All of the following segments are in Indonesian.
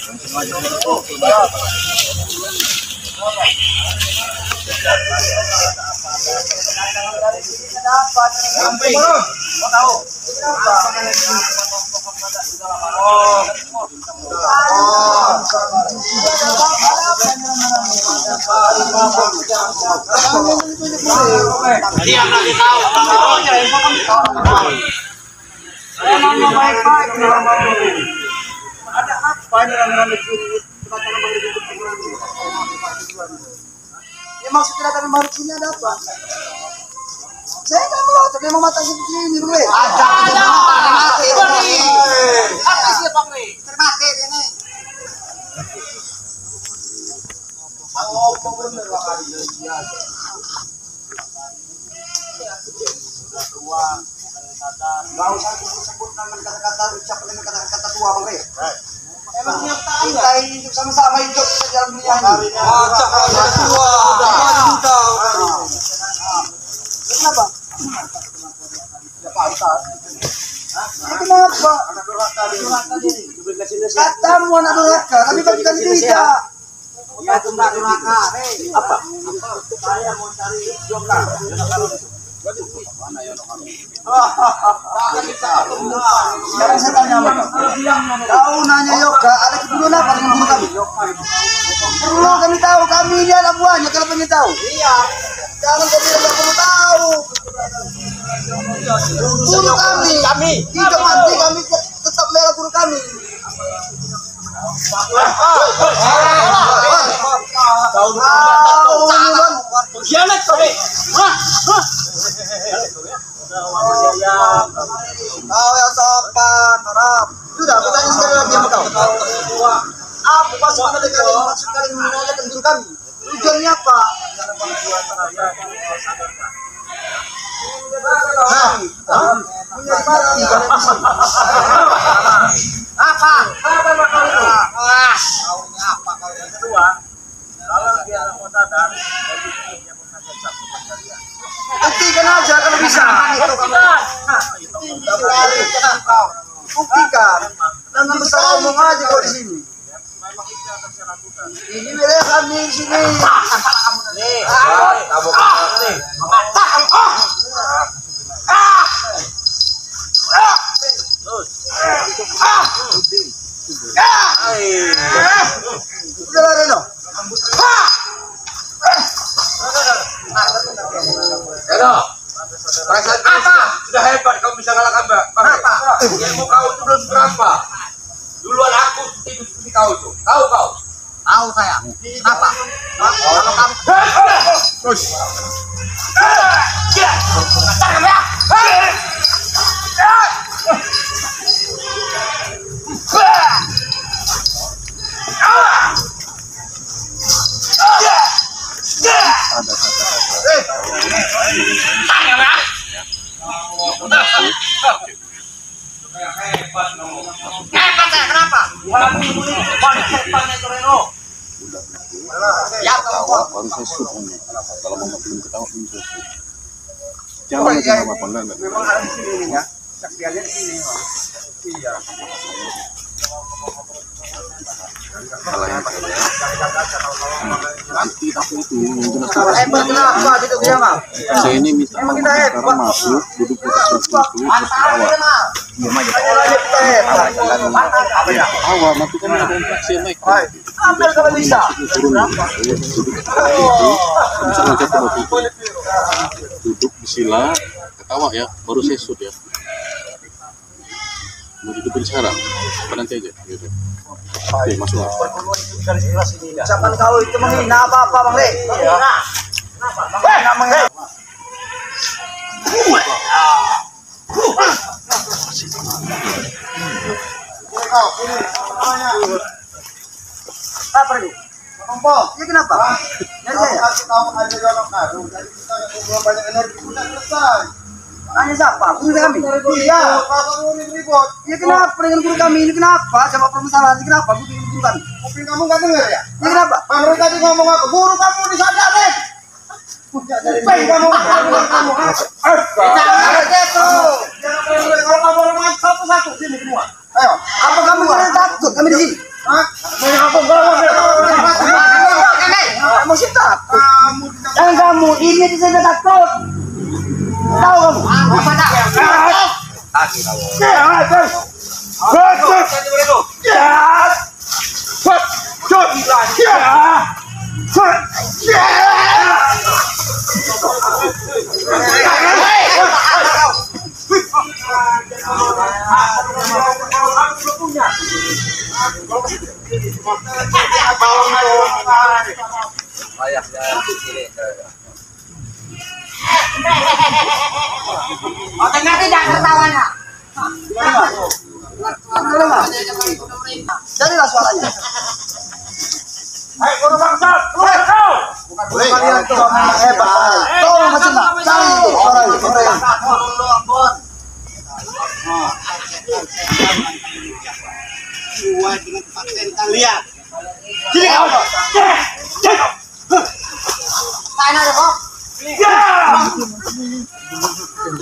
Dia lagi tahu. Ada apa ini orang-orang itu? Ya maksud kedatangan baru sini ada apa? Saya nggak mau, tapi mau matang sini dulu. Ada. Apa sih bang nih? Termati ini. Oh, bener lah kali dia. Sudah tua, bukan sadar. Gak usah sebut dengan kata-kata ucap dengan kata-kata tua bang Rey. Emang yang tahu kita hidup sama-sama hidup di dalam dunia ini. Cakap tua, muda. Kenapa? Kenapa? Anak durhaka ini. Katamu anak durhaka, tapi bagi kami tidak. Ya itu enggak durhaka. Apa? Saya mau cari jomblang. Sekarang saya tanya sama kau nanya Yoga, ada keperluan apa dengan guru kami? Perlu kami tahu, kami ini anak buahnya, kalau pengen tahu. Iya. Jangan kami tidak perlu tahu. Guru kami, hidup mati kami tetap merah guru kami. Kau yang sopan, harap. Sudah, aku tanya sekali lagi sama kau. Apa bagaimana dengan maksud kalian menanyakan guru kami? Tujuannya apa? Apa? Kaunya apa kau yang kedua? Kalau dia mau sadar, dia mau sadar kalian. Buktikan aja kalau bisa. Buktikan. Jangan besar ngomong aja kau di sini. Ini wilayah kami di sini. Nih, kamu nih. Mengatakan udah lah Reno. Reno, perasaan apa? Sudah hebat kamu bisa ngalahkan Mbak. Kenapa? Ilmu kau itu belum berapa. Duluan aku hidup seperti kau itu. Tahu kau? Tahu saya. Kenapa? Kalau kamu terus. Ya, baru saya shoot ini. Kalau mau belum ketawa belum saya shoot. Jangan apa apa enggak. Memang ada di sini ya. Saksiannya di sini. Iya. Nanti tapi itu hebat kenapa gitu dia mah? Saya ini minta sekarang masuk duduk di kursi dulu terus awal. Diam aja. Awal nanti kan ada infeksi naik. Ambil kalau bisa. Bisa ngajak ke batu. Duduk di sila ketawa ya, baru saya shoot ya. Mau duduk sekarang, nanti aja. Gitu. Oke, masuk. Ucapan kau itu menghina apa-apa, Bang Le? Iya. Kenapa? Menghina. Apa ini? Kompos. Ya kenapa? Ya saya. Kasih tahu aja orang baru. Jadi kita yang banyak energi sudah selesai. Nanya siapa? Guru kami? Iya. Kalau ribut. Ya kenapa dengan guru kami ini kenapa? Coba permasalahan ini kenapa? Guru kami. Kuping kamu nggak dengar ya? Ya kenapa? Baru tadi ngomong apa? Guru kamu disadarin. Kuping kamu. Jangan gitu. Kalau kamu lemah satu-satu sini semua. Ayo. Apa kamu jangan takut? Kami di sini. Hah? jadi saya takut. Tahu kamu? Apa tak? Dengar tidak tertawanya? Jadilah suaranya. Hai, guru bangsat, keluar kau. Bukan kalian tuh hebat. Kau masih nak cari orang. Buat dengan paten kalian. Sini kau. Sana ada kok.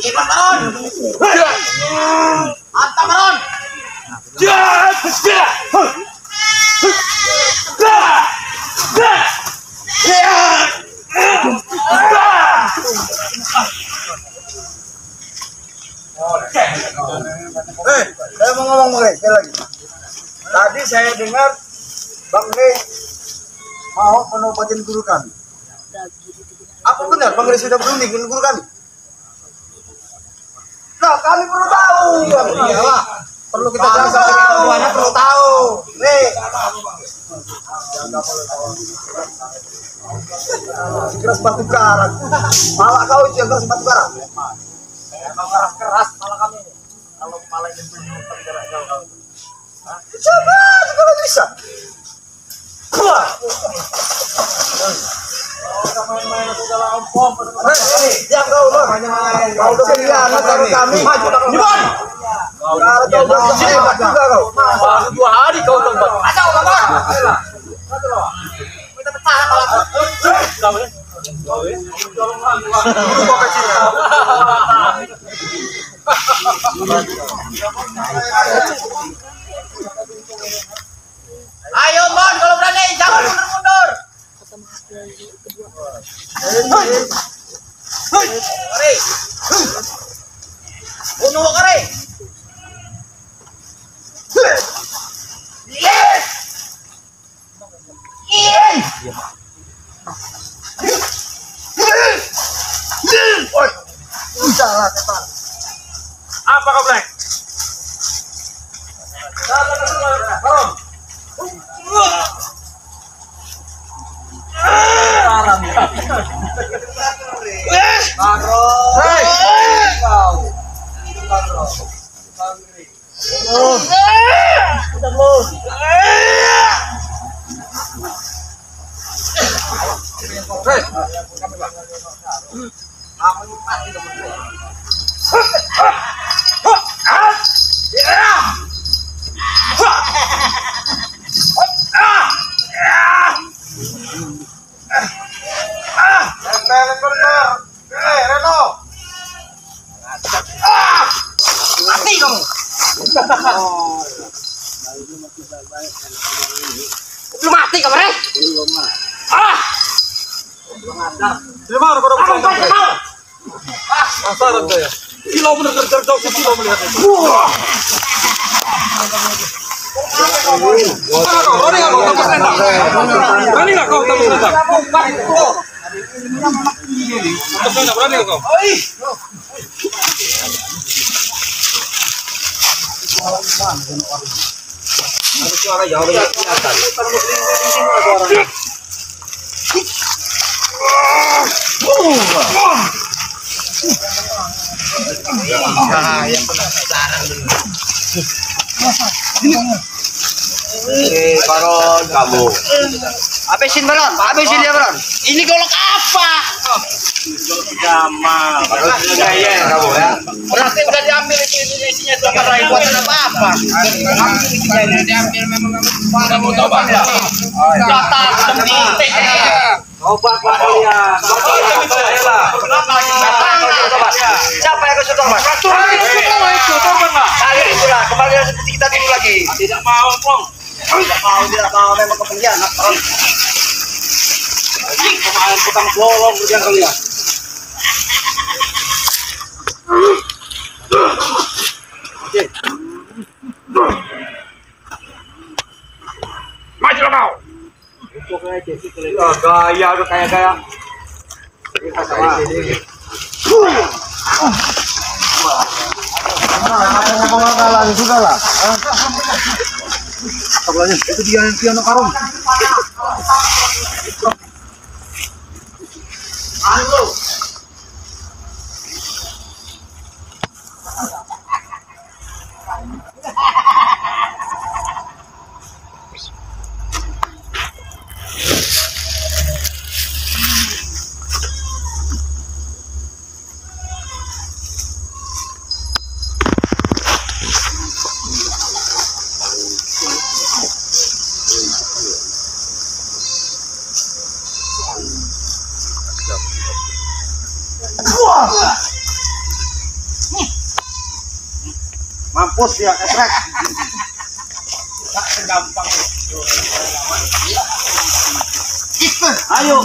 Iman Baron. Anta Baron. Saya mau ngomong sekali lagi. Tadi saya dengar Bang Rey mau menobatin guru kami. Apa benar Bang Rey sudah berunding dengan guru kami? Nah, kami perlu tahu. Iyalah. Perlu kita jelaskan, semuanya perlu tahu. Rey. Keras batu karang. Malah kau itu yang keras batu karang. Emang keras malah kami ini. Kalau malah yang bergerak kau. Coba kalau bisa. Wah. Main-main segala ompong. Diam kau loh. Kau udah pilihan kalau kami. Dimon. Kalau kau bersih juga kau. 2 hari kau tempat. Acau kamu. Kita pecah kalau. Ayo Mon, kalau berani jangan mundur-mundur. Kare. Bunuh kare. Yes. Oi. Salah tepat. Apa kau bilang? Mati kamu. Belum mati kamu, Rey? Belum. Terima kasih. Kilo bener terjauh kilo melihat. Berani nggak kau tembus tendang? Berani nggak kau? Suara jauh dari kelihatan. Yang penasaran dulu. Baron kamu. Habisin Baron, habisin dia Baron. Ini golok apa? Jamal. Baron gaya kamu ya. Berarti udah diambil itu isinya sama rai buatan apa-apa. Udah diambil memang kamu coba ya. Data penting. Obat kalian. Siapa yang kesukaan Mas? Kalian itulah kembali seperti kita dulu lagi. Tidak mau, Pong. Tidak mau memang kepentingan. Kemarin tukang bolong kerjaan kalian. Maju lo kau. Gaya udah kayak gaya. Sudah lah. Tabelahnya itu dia yang piano karung. Halo. Mampus ya, esrek. Tak segampang itu. Ayo.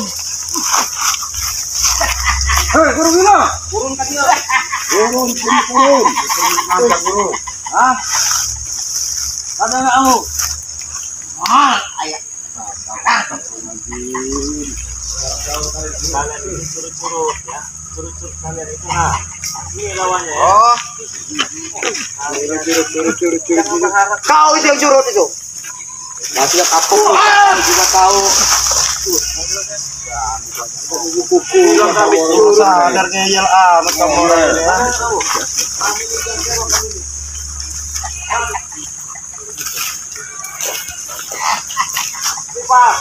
Hei, kurung gila. Kurun kaki. Kurun. Mantap kurun. Hah? Ada enggak kamu? Ah, ayah. Curut-curut ya. Curut-curut kalian itu nah. Ini lawannya ya. Oh. Curut. Kau itu yang curut itu. Masih kapok. Juga tahu. Kuku yang kami sadar ngeyel amat kamu orang ya. Pak.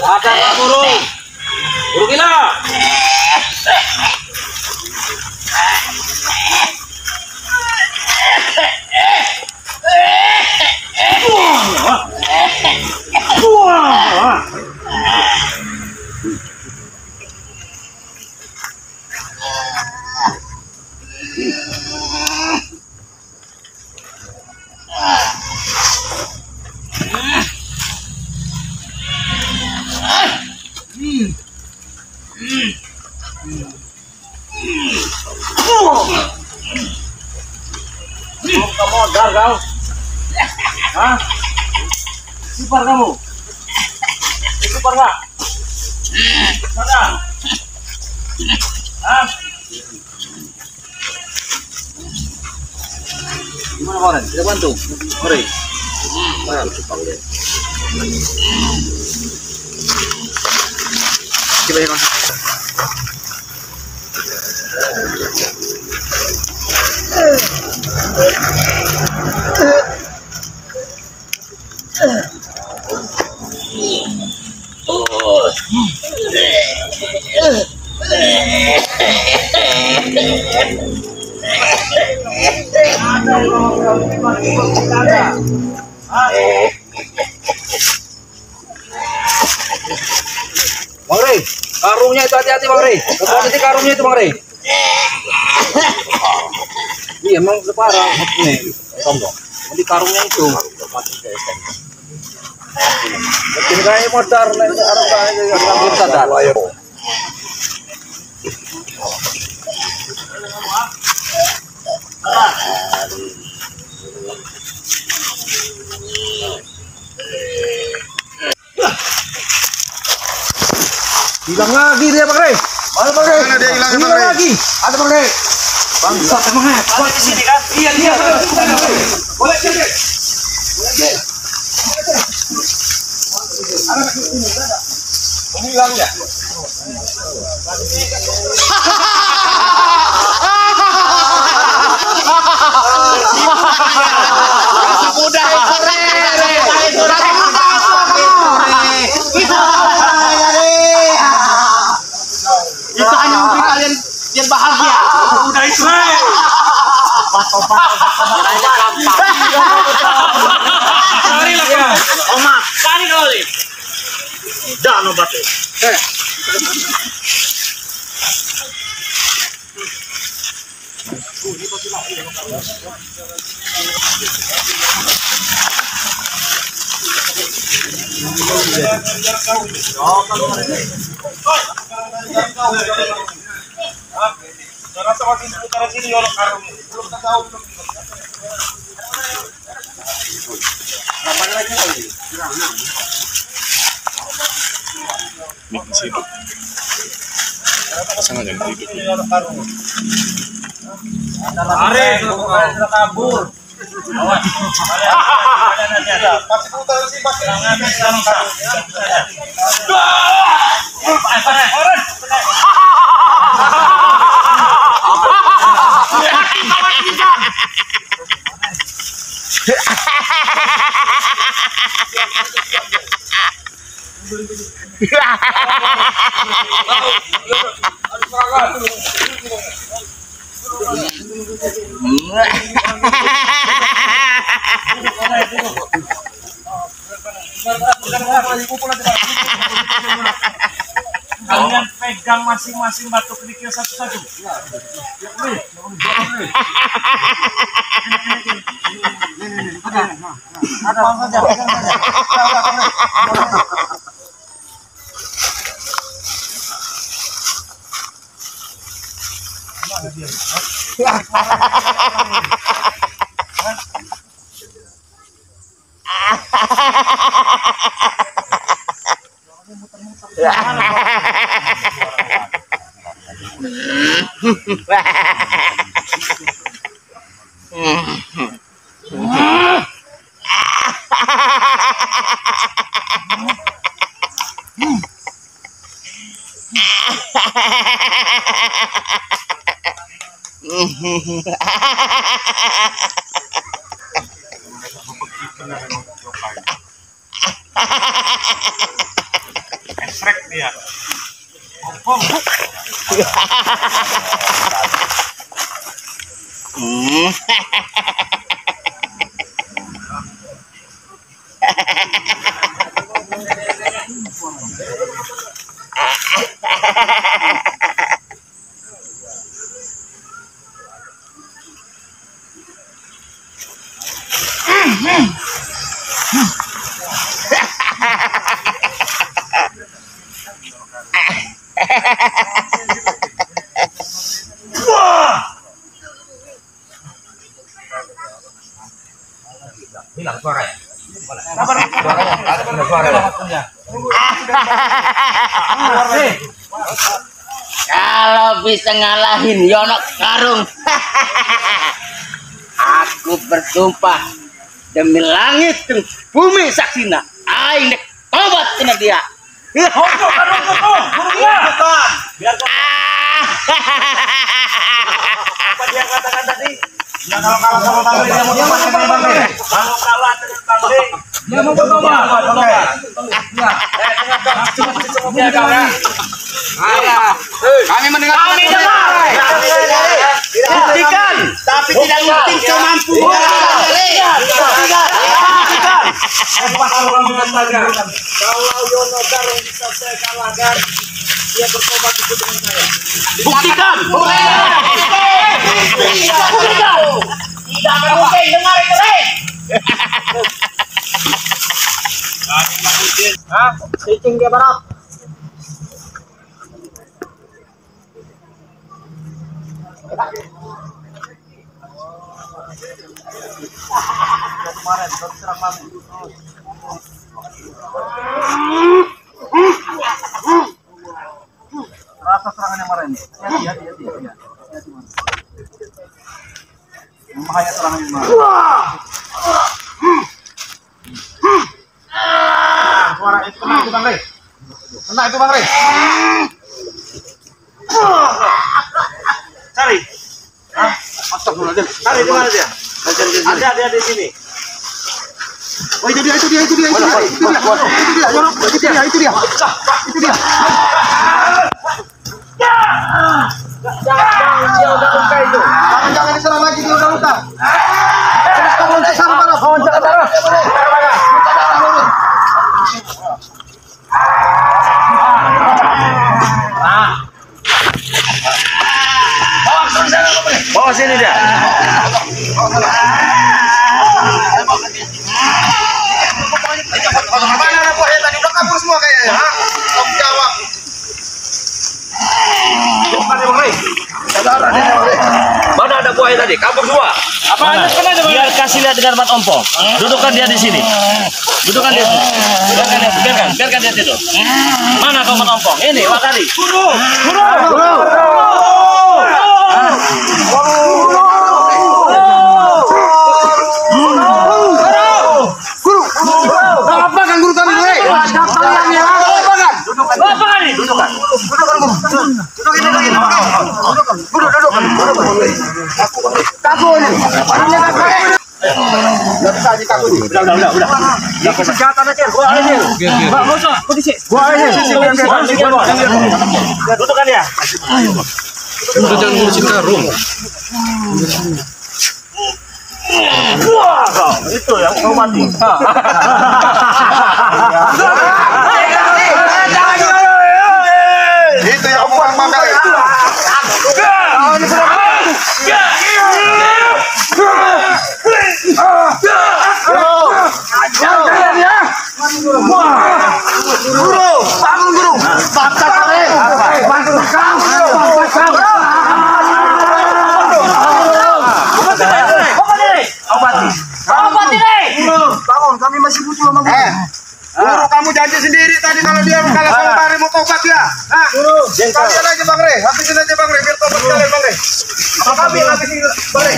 Ada burung gila. Kamu modal kau? Hah? Sipar kamu? Sipar nggak? Mana? Hah? Gimana kemarin? Kita bantu? Mari. Mana sipar deh? Coba yang Bang Rey, karungnya itu hati-hati Bang Rey. Hati-hati karungnya itu Bang Rey. Iya emang separah nih, tombol. Di karungnya itu. Bikin kayak motor, arah kayak belum sadar. Hilang lagi dia Bang Rey. Mana Bang Rey? Mana dia hilang Bang Rey? Lagi. Ada Bang Rey. Bangsat emang ya. Boleh di sini kan? Iya dia. Boleh sini. Boleh sini. Ada di sini ada. Ini hilang ya. Mudah itu hanya untuk kalian biar bahagia. Udah itu. Cari lah kau. Oma, cari kali. Dah obatnya. Rasa masih seputar sini orang karung. Belum tahu belum. Kabur. Awas. Masih putar sih masih karung. Kalian pegang masing-masing batu kerikil satu-satu. Esrek dia. Opong. Hilang suara ya? Kalau bisa ngalahin Yono Karung, aku bersumpah demi langit dan bumi saksina, aing nek tobat kena dia. Apa dia katakan tadi? Ya kalau kalah sama Bang dia mau diamankan dengan Bang Kalau kalah dengan Bang dia mau bertobat. Kami mendengar. Buktikan, tapi tidak mungkin kau mampu. Kalau Yono Karung bisa saya kalahkan, dia bertobat ikut dengan saya. Buktikan. Tidak mungkin dengar itu, Cicing dia barak. Kemarin baru serang mami. Rasa serangan yang kemarin. Hati-hati. Bahaya serangan yang kemarin. Suara itu kena ikutan, Le. Kena itu Bang Rey. Cari. Astagfirullahaladzim. Cari di mana dia? Ada dia di sini. Oh itu dia. Jangan diserang lagi, dia udah luka. Bawa sini dia. Mana anak buahnya tadi udah kabur semua kayaknya. Tanggung jawab. Mana ada buaya tadi? Kabur semua. Apa? Biar kasih lihat dengan mata ompong. Dudukkan dia di sini. Dudukkan dia. Biarkan dia tidur. Mana kau mata ompong? Ini Wakari. Guru. Apa kan guru kami, Rey? Dudukkan dia. Udah jangan ngurusin karung. Wah, kau itu yang kau mati. Itu yang orang makan. Guru, bangun guru. Bangun, kami masih butuh sama guru. Guru, kamu janji sendiri tadi kalau dia kalah sama Bang Rey mau tobat ya. Nah, kalian aja Bang Rey, habisin aja Bang Rey biar tobat kalian Bang Rey. Kami habisin Bang Rey.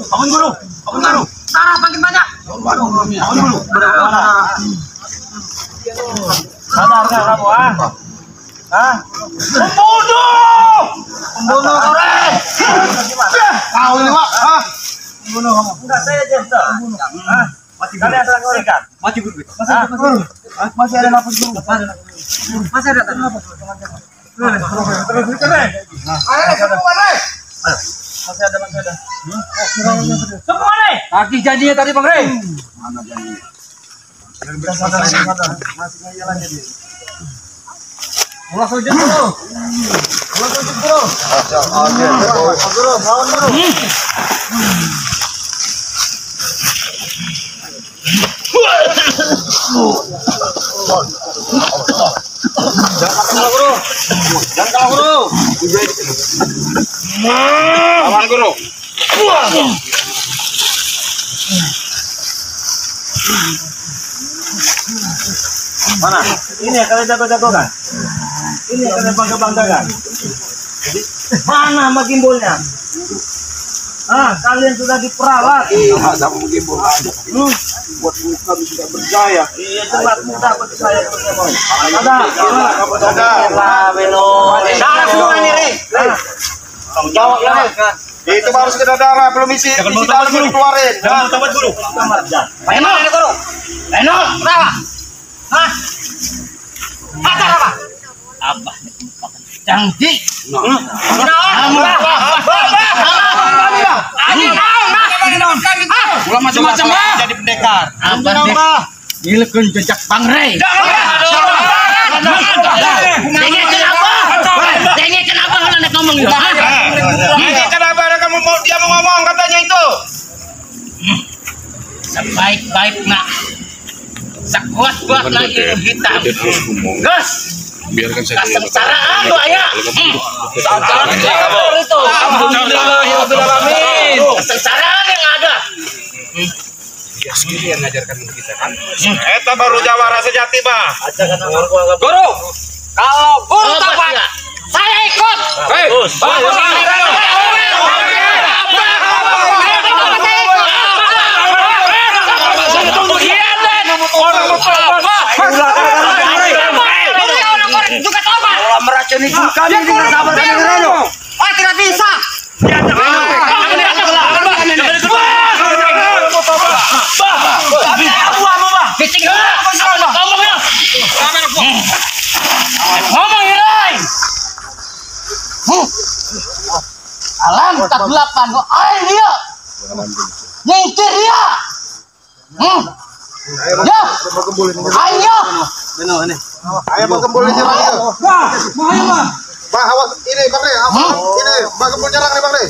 Bangun guru. Sarah makin banyak. Sadar nggak kamu Pembunuh orang. Kau ini Wak, Enggak, saya jester. Kalian sedang ngorikan. masih ada napas guru. Masih ada tadi. Semua nih. Kaki janjinya tadi Bang Rey. Jangan kalah guru. Aman guru. Mana? Ini yang kalian jago-jago kan? Ini yang kalian bangga-banggakan? Mana sama gimbolnya? Kalian sudah diperalat. Ada gimbal. Buat kami sudah berjaya. Iya, cepat mudah bagi saya Pokemon. Ada. Darah semua ini, Rey. Jawab ya, Itu baru sekedar darah, belum isi dalam belum dikeluarin. Jangan tobat guru. Reno, guru. Reno, kenapa? Hah? Pacar apa? Apa? Janji. Ulah macam-macam jadi pendekar. Gilekun jejak Bang Rey. Dengek kenapa kalau nak ngomong itu? Ini kenapa ada kamu mau dia mau ngomong katanya itu? Sebaik-baiknya, sekuat-kuatnya ilmu hitam. Gus, Biarkan saya kesengsaraan tuh ayah. Itu. Alhamdulillahirobbilalamin. Kesengsaraan yang ada. segini yang ngajarkan kita kan. Eta baru jawara sejati bah. Guru, Kalau guru tabat, saya ikut. Hei, Meracuni kami dengan sabar kami Reno. Oh, tidak bisa. Alam kegelapan kok air dia. Nyingkir dia. Ya. Ayo. Ayo Bang Gembul ini Bang. Bang awas ini Bang Re. Ini Bang Gembul nyerang nih Bang Re.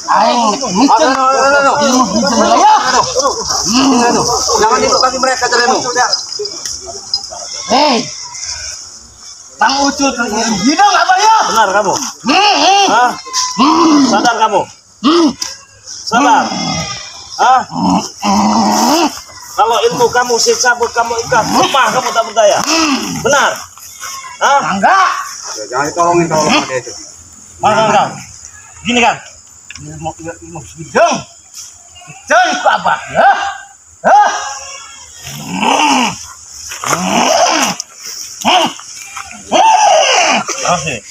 Ayo. Mungkin. Ya. Jangan dibuka mereka Reno. Hei. Bang Ucul hidung apa ya? benar kamu? Hah? Sadar kamu? Sadar? Hah? Kalau ilmu kamu saya cabut, kamu ikat, lemah kamu tak berdaya. Benar? Hah? Enggak. Jangan ditolongin kalau ada itu. Mana? Gini kan? Ilmu hidung. Hidung ku apa? Ya. Hah? Oke.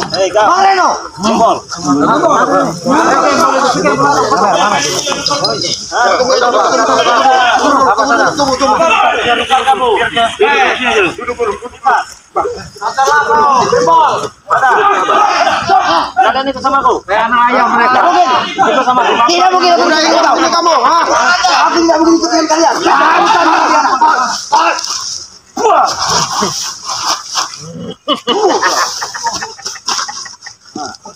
Hei kau, Bang Reno. jempol. Kalian ikut sama aku. Anak ayam mereka. Ikut sama aku. Tidak mungkin aku Udah ikut ini kamu. Aku tidak mungkin ikut dengan kalian.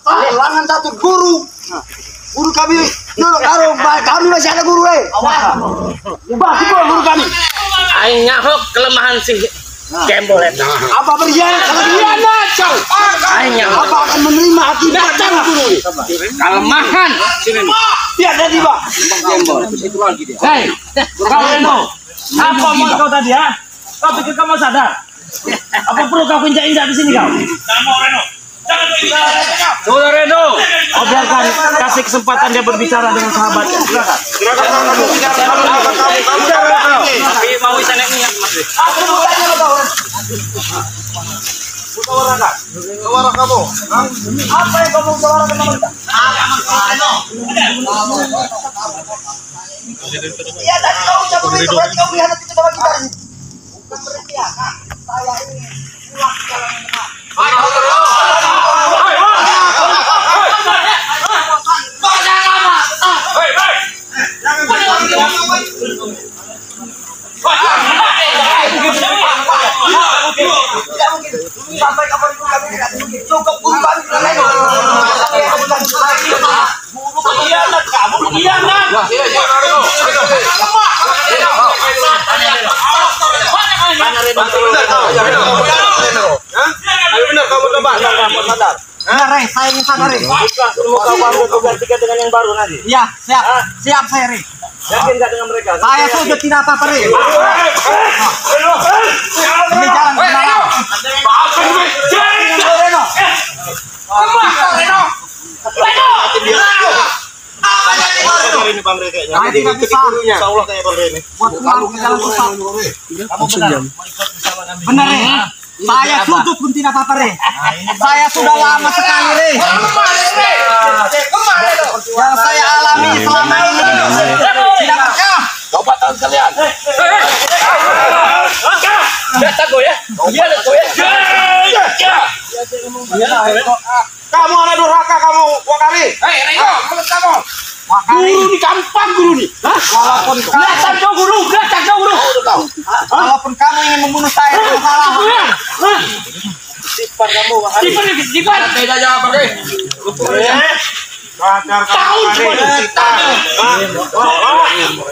Kehilangan satu guru. Guru kami dulu kami masih ada guru guru kami. Aing nyahok kelemahan si Gembol eta. Apa berkhianat? Kalau berkhianat kau. Aing nyahok Apa akan menerima akibatnya guru? kelemahan. Tiada tiba. Hei, Kau Reno, apa mau kau tadi ya? Kau pikir kamu sadar? Apa perlu kau injak-injak di sini kau? Saudara Reno, oh biarkan kasih kesempatan dia berbicara dengan sahabatnya. Silakan. Tapi mau internet minyak Mas. Suara kamu. apa yang kamu utarakan sama kita? Iya tadi kamu cabut itu berarti kamu lihat itu sama kita. Bukan berkhianat. Saya ini pulang ke jalan yang benar. Sampai kapan pun kami tidak mungkin cukup guru kami Benar kamu tebak. Sadar. Benar, saya ingin sadar. Mau kau ambil gantikan dengan yang baru nanti. Iya, siap saya, Re. Yakin nggak dengan mereka? Saya sujud tidak apa-apa, Re. Demi jalan kebenaran. ini Bang Re kayaknya. Saya tidak bisa Insya Allah kayak Bang Re ini. buat pulang ke jalan susah. Kamu benar. Benar, Re. Saya sujud pun tidak apa-apa, Re. Saya sudah lama sekali, Re. Yang saya alami selama ini tidak berkah. Coba tahun kalian. Datang kau ya? Iya, kau ya? Kamu anak durhaka kamu, Wakari. Hei, Reno, mulut kamu. Guru di kampung guru nih. Walaupun walaupun kamu ingin membunuh saya, salah. Sipar kamu. Beda jawab pakai.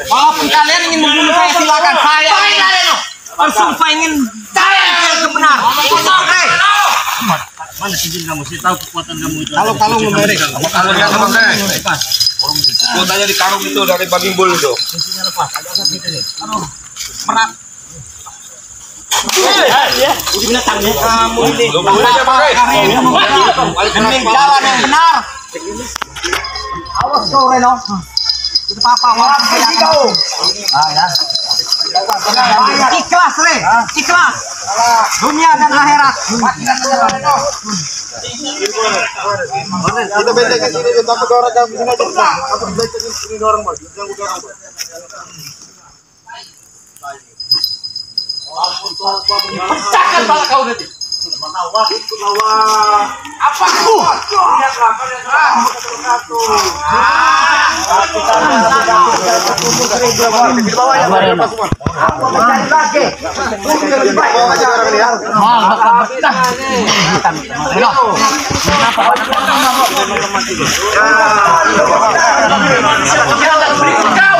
Walaupun kalian ingin membunuh saya, silakan. Saya bersumpah ingin saya benar. Mana izin kamu? Saya tahu kekuatan kamu itu. Kalau ngemerek, Gua tanya di karung itu dari Baging Bul itu. kamu ini Lu boleh aja pakai. demi jalan yang benar. Awas kau Reno. Itu papa orang kau. Ya. Ikhlas Re, ikhlas. Dunia dan akhirat. Kita bentekin sini, takut orang kami sini aja. Aku bentekin sini orang Bang. Jangan gua dorong, Bang. Pecahkan kepala kau nanti. Apa aku? Silakan berikut kau.